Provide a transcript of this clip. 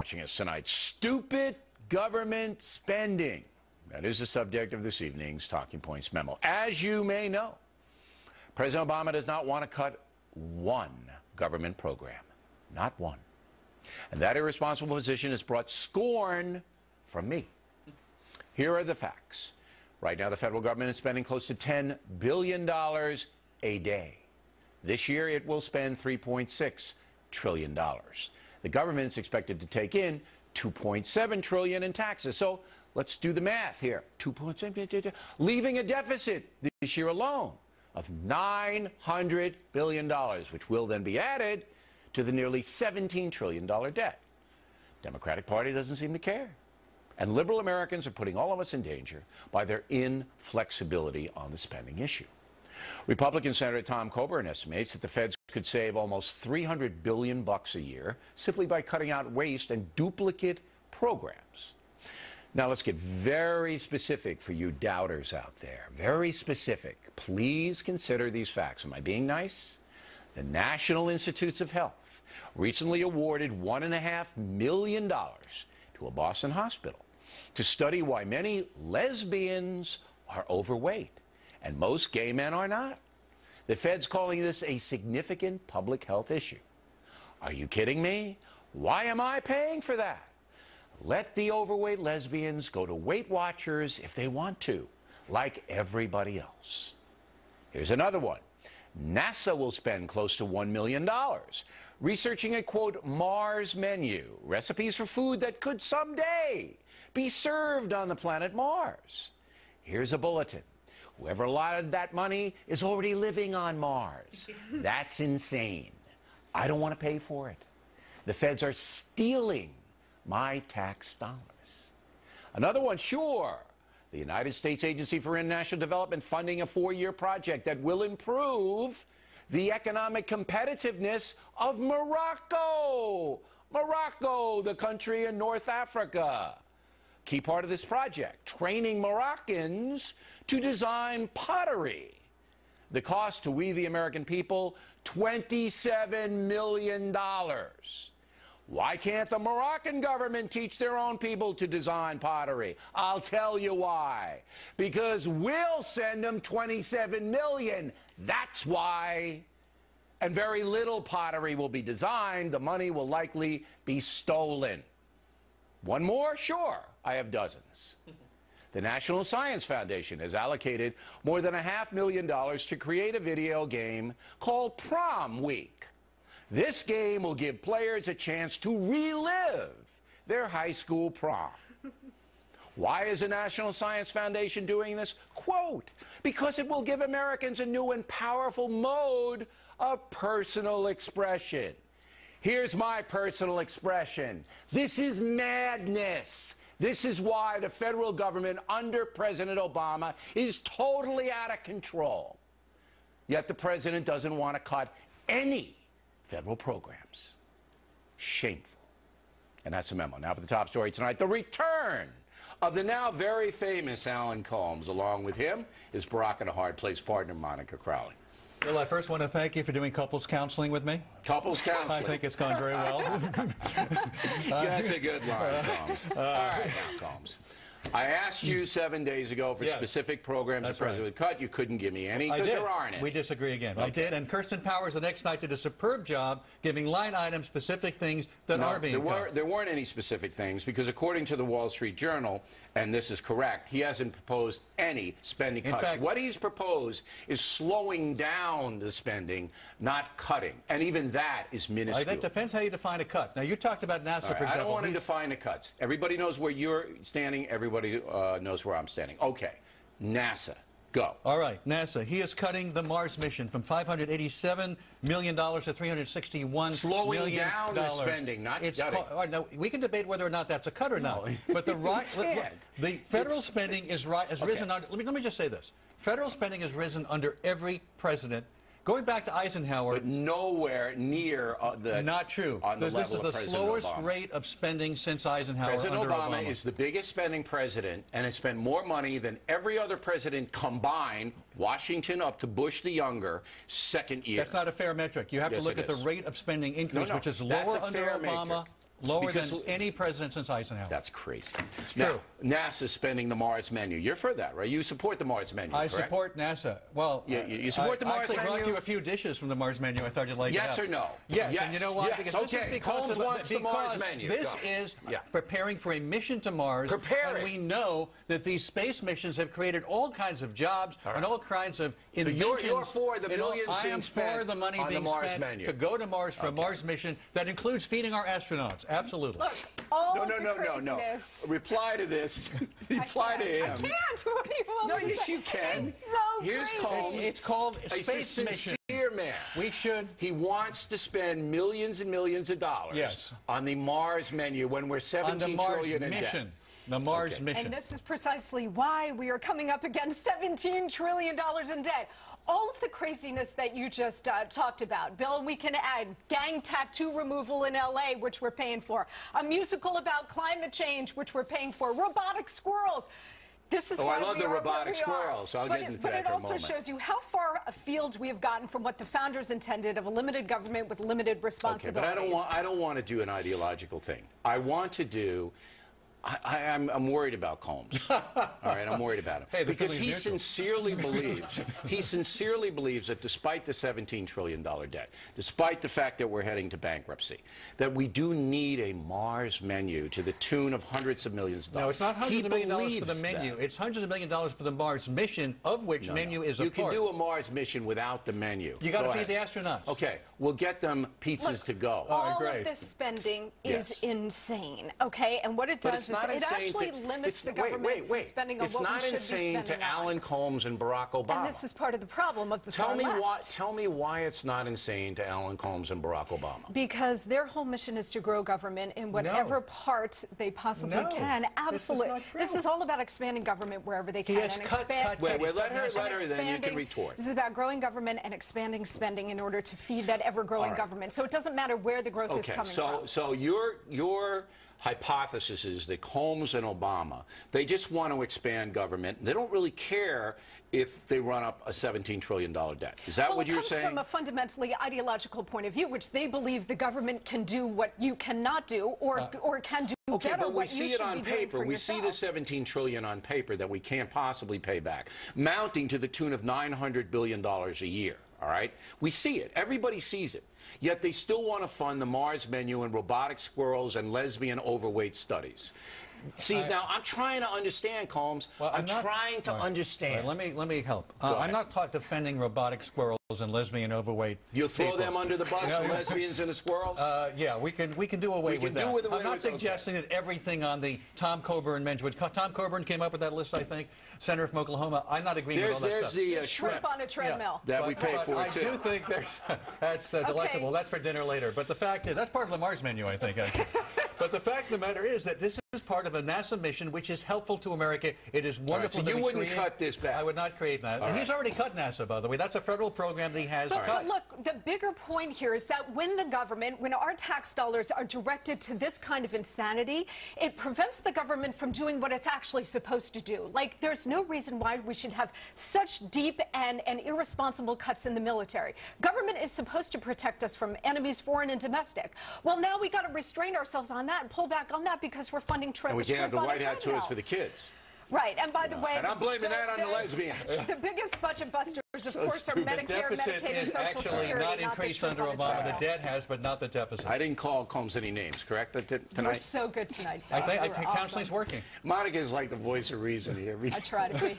watching us tonight. Stupid government spending. That is the subject of this evening's Talking Points memo. As you may know, President Obama does not want to cut one government program. Not one. And that irresponsible position has brought scorn from me. Here are the facts. Right now, the federal government is spending close to $10 billion a day. This year, it will spend $3.6 trillion. The government is expected to take in $2.7 trillion in taxes. So let's do the math here. 2.7, leaving a deficit this year alone of $900 billion, which will then be added to the nearly $17 trillion debt. Democratic Party doesn't seem to care. And liberal Americans are putting all of us in danger by their inflexibility on the spending issue. Republican Senator Tom Coburn estimates that the feds could save almost $300 billion a year simply by cutting out waste and duplicate programs. Now let's get very specific for you doubters out there. Very specific. Please consider these facts. Am I being nice? The National Institutes of Health recently awarded $1.5 million to a Boston hospital to study why many lesbians are overweight and most gay men are not. The Fed's calling this a significant public health issue. Are you kidding me? Why am I paying for that? Let the overweight lesbians go to Weight Watchers if they want to, like everybody else. Here's another one. NASA will spend close to $1 million researching a, quote, Mars menu, recipes for food that could someday be served on the planet Mars. Here's a bulletin. Whoever allotted that money is already living on Mars. That's insane. I don't want to pay for it. The feds are stealing my tax dollars. Another one, sure. The United States Agency for International Development funding a 4-year project that will improve the economic competitiveness of Morocco. Morocco, the country in North Africa. Key part of this project, training Moroccans to design pottery. The cost to we, the American people, $27 million. Why can't the Moroccan government teach their own people to design pottery? I'll tell you why. Because we'll send them $27 million. That's why. And very little pottery will be designed. The money will likely be stolen. One more? Sure. I have dozens. The National Science Foundation has allocated more than $500,000 to create a video game called Prom Week. This game will give players a chance to relive their high school prom. Why is the National Science Foundation doing this? Quote, because it will give Americans a new and powerful mode of personal expression. Here's my personal expression. This is madness. This is why the federal government under President Obama is totally out of control. Yet the president doesn't want to cut any federal programs. Shameful. And that's the memo. Now for the top story tonight, the return of the now very famous Alan Colmes. Along with him is Barack and a hard place partner, Monica Crowley. Well, I first want to thank you for doing couples counseling with me. Couples counseling. I think it's gone very well. That's a good line, Colmes. All right, now, Colmes. I asked you 7 days ago for specific programs the president would cut. You couldn't give me any because there aren't any. We disagree again. Okay. I did, and Kirsten Powers the next night did a superb job giving line item specific things that are being cut. There weren't any specific things because according to the Wall Street Journal, and this is correct, he hasn't proposed any spending cuts. In fact, what he's proposed is slowing down the spending, not cutting. And even that is minuscule. That depends how you define a cut. Now, you talked about NASA, for example. I don't want to define the cuts. Everybody knows where you're standing. Everybody knows where I'm standing. Okay, NASA, go. All right, NASA. He is cutting the Mars mission from $587 million to $361 million. Slowing down the spending, not cutting. All right, now, we can debate whether or not that's a cut or not. But the the federal spending has risen. Let me just say this. Federal spending has risen under every president. Going back to Eisenhower. But nowhere near the... Not true. This is the slowest rate of spending since Eisenhower. President Obama is the biggest spending president and has spent more money than every other president combined, Washington up to Bush the Younger, second year. That's not a fair metric. You have to look at the rate of spending increase, which is lower under Obama. Lower than any president since Eisenhower. That's crazy. It's now, true. NASA's spending the Mars menu. You're for that, right? You support the Mars menu, I correct? support NASA. Well, you support the Mars menu? I actually brought you a few dishes from the Mars menu. I thought you'd like Yes or no? Yes. Yes. And you know why? Yes. Because Okay. this is because Colmes wants the Mars menu. This Go. is preparing for a mission to Mars. Preparing. And we know that these space missions have created all kinds of jobs and all kinds of inventions. So you're for the billions being spent I am for the money on being the Mars spent menu. to go to Mars for a Mars mission that includes feeding our astronauts. Absolutely. Look, all No. craziness. Reply to this. Reply to him. I can't. What do you want No, me to yes, say? you can. It's so Here's crazy. Colmes. It's called He's space a mission. sincere man. We should. He wants to spend millions and millions of dollars Yes. on the Mars menu when we're On the 17 Mars trillion in mission. debt. The Mars Okay. mission. And this is precisely why we are coming up against $17 trillion in debt. All of the craziness that you just talked about, Bill, and we can add gang tattoo removal in L.A., which we're paying for, a musical about climate change, which we're paying for, robotic squirrels. This is why I love we the are robotic where we squirrels. are. I'll get into but that it for a also moment. shows you how far afield we have gotten from what the founders intended of a limited government with limited Okay, responsibilities. but I don't want to do an ideological thing. I want to do. I'm worried about Colmes. All right, I'm worried about him because he sincerely believes that despite the $17 trillion debt, despite the fact that we're heading to bankruptcy, that we do need a Mars menu to the tune of hundreds of millions of dollars. No, it's not hundreds of million dollars for the believes menu. that. It's hundreds of million dollars for the Mars mission, of which menu is a You part. can do a Mars mission without the menu. You got to Go feed the ahead. astronauts. Okay, we'll get them pizzas to go. All great. of this spending is Yes. insane, okay? And what it But does it's is not it insane actually to, limits the wait, government from spending on it's what not we should be insane spending to on. Alan Colmes and Barack Obama. And this is part of the problem of the far left. Tell me why it's not insane to Alan Colmes and Barack Obama. Because their whole mission is to grow government in whatever part they possibly can. Absolutely. This is not true. This is all about expanding government wherever they can. has and cut. Wait, let her, and then you can expanding. retort. This is about growing government and expanding spending in order to feed that ever-growing right. government. So it doesn't matter where the growth is coming from. So your hypothesis is that Colmes and Obama, they just want to expand government. They don't really care if they run up a $17 trillion debt. Is that what you're saying? It comes from a fundamentally ideological point of view, which they believe the government can do what you cannot do, or can do Okay, better but we what see you it should on be doing paper. for We see the yourself. $17 trillion on paper that we can't possibly pay back, mounting to the tune of $900 billion a year. All right? We see it. Everybody sees it. Yet they still want to fund the Mars menu and robotic squirrels and lesbian overweight studies. See, now I'm trying to understand, Colmes. Well, I'm trying to understand. All right, let me help. Go I'm ahead. not taught defending robotic squirrels and lesbian overweight. You'll throw people. them under the bus, the lesbians and the squirrels? Yeah, we can do away with that. I'm not suggesting that everything on the Tom Coburn menu. Tom Coburn came up with that list, I think. Senator from Oklahoma. I'm not agreeing with all that There's stuff. the Shrimp shrimp on a treadmill. that we pay for, I too. do think that's delectable. That's for dinner later. But the fact is, that's part of the Mars menu, I think. But the fact of the matter is that this is part of a NASA mission which is helpful to America. It is wonderful. so that you we wouldn't create- cut this back? I would not create that. He's already cut NASA, by the way. That's a federal program that he has cut. But look, the bigger point here is that when the government, when our tax dollars are directed to this kind of insanity, it prevents the government from doing what it's actually supposed to do. Like, there's no reason why we should have such deep and irresponsible cuts in the military. Government is supposed to protect us from enemies, foreign and domestic. Well, now we got to restrain ourselves on that and pull back on that because we're funding And we can't have the white hat toys for the kids. Right, and by the way... And I'm blaming that on the lesbians. The biggest budget busters, of course, are stupid. Medicare, The deficit Medicaid, and is Social actually Security, not increased the under shrimp Obama. on a The treadmill. debt has, but not the deficit. I didn't call Colmes any names, correct? You're Tonight? so good tonight, I Bill. think You're counseling's awesome. working. Monica is like the voice of reason here. I try to be.